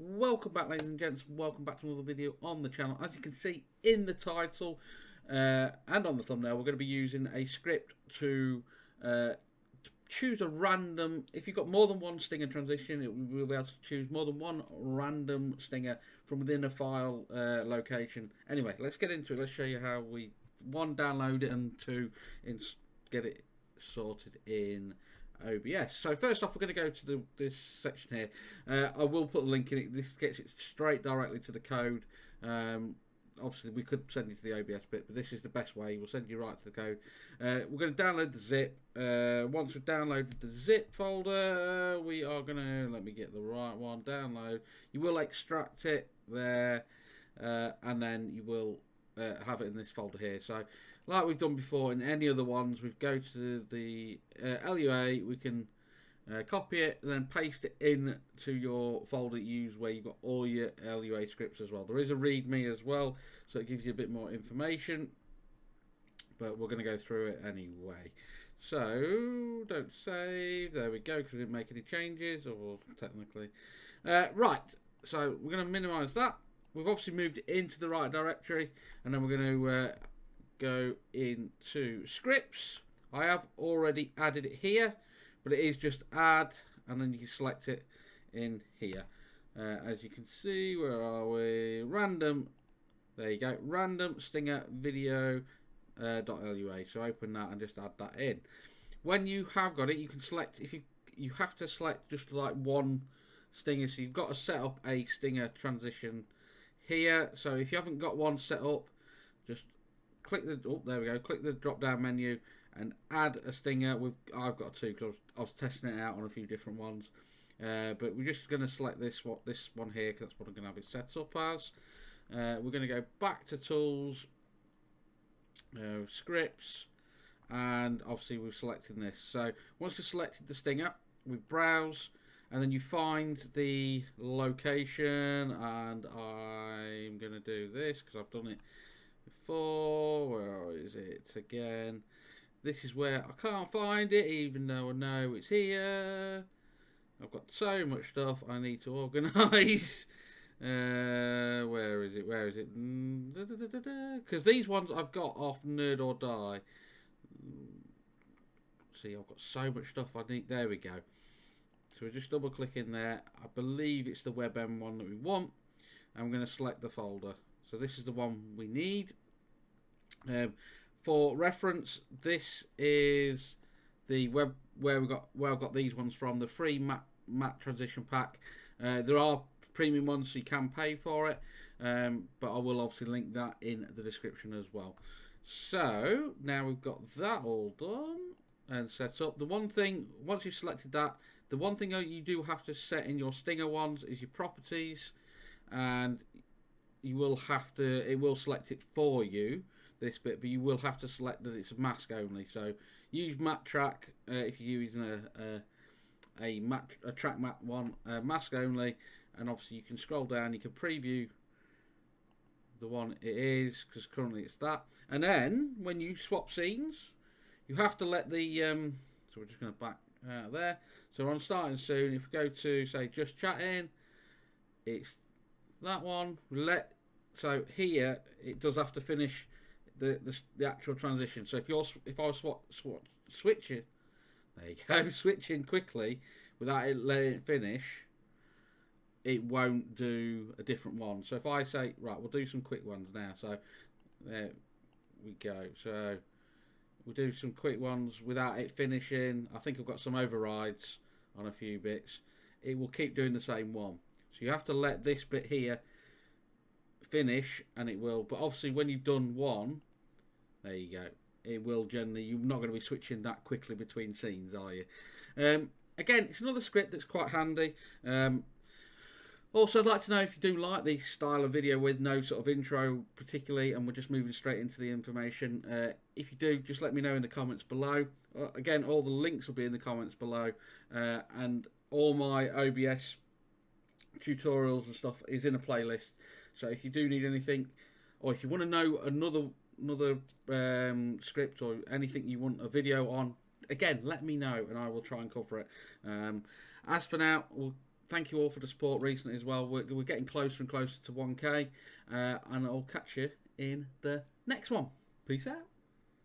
Welcome back, ladies and gents. Welcome back to another video on the channel. As you can see in the title and on the thumbnail, we're going to be using a script to choose a random. If you've got more than one stinger transition, we'll be able to choose more than one random stinger from within a file location. Anyway, let's get into it. Let's show you how we download it, and get it sorted in OBS. So first off, we're going to go to this section here. I will put a link in it. This gets it straight directly to the code. Obviously, we could send you to the OBS bit, but this is the best way. We'll send you right to the code. We're going to download the zip. Once we've downloaded the zip folder, we are going to, let me get the right one, download. You will extract it there, and then you will have it in this folder here. So like we've done before in any other ones, we go to the LUA, we can copy it and then paste it in to your folder you use where you've got all your LUA scripts as well. There is a readme as well, so it gives you a bit more information, but we're going to go through it anyway. So don't save, there we go, because we didn't make any changes, or technically. Right, so we're going to minimize that. We've obviously moved it into the right directory, and then we're going to go into scripts. I have already added it here, but it is just add, and then you can select it in here. As you can see, where are we? Random, there you go, random stinger video .lua. So open that and just add that in. When you have got it, you can select, if you have to select just like one stinger, so you've got to set up a stinger transition here. So if you haven't got one set up, just click the, oh, there we go, click the drop down menu and add a stinger. I've got two because I was testing it out on a few different ones, but we're just going to select this one here because that's what I'm going to have it set up as. We're going to go back to tools, scripts, and obviously we've selected this. So once you've selected the stinger, we browse, and then you find the location, and I'm going to do this because I've done it before. Where is it again? This is where I can't find it, even though I know it's here. I've got so much stuff I need to organise. Where is it? Where is it? Because these ones I've got off Nerd or Die. See, I've got so much stuff I need. There we go. So we just double click in there. I believe it's the WebM one that we want. And I'm going to select the folder. So this is the one we need. For reference, this is the web where I've got these ones from, the free matte transition pack. There are premium ones, so you can pay for it, but I will obviously link that in the description as well. So now we've got that all done and set up. The one thing, once you've selected that, the one thing you do have to set in your stinger ones is your properties, and you will have to, it will select it for you, this bit, but you will have to select that it's a mask only. So use matte track if you're using a track matte one, mask only, and obviously you can scroll down, you can preview the one it is, because currently it's that. And then when you swap scenes, you have to let the so we're just going to back out of there. So we're on starting soon. If we go to say just chatting, it's that one. So here it does have to finish the actual transition. So if I was switching, there you go, switching quickly without it letting it finish, it won't do a different one. So if I say, right, we'll do some quick ones now. So there we go. So we'll do some quick ones without it finishing. I think I've got some overrides on a few bits. It will keep doing the same one. So you have to let this bit here finish, and it will. But obviously when you've done one, there you go, it will generally, you're not going to be switching that quickly between scenes, are you? Again, it's another script that's quite handy. Also, I'd like to know if you do like the style of video with no sort of intro particularly, and we're just moving straight into the information. If you do, just let me know in the comments below. Again, all the links will be in the comments below, and all my OBS tutorials and stuff is in a playlist. So if you do need anything, or if you want to know another script or anything you want a video on, again, let me know and I will try and cover it. As for now, we'll thank you all for the support recently as well. We're getting closer and closer to 1K, and I'll catch you in the next one. Peace out.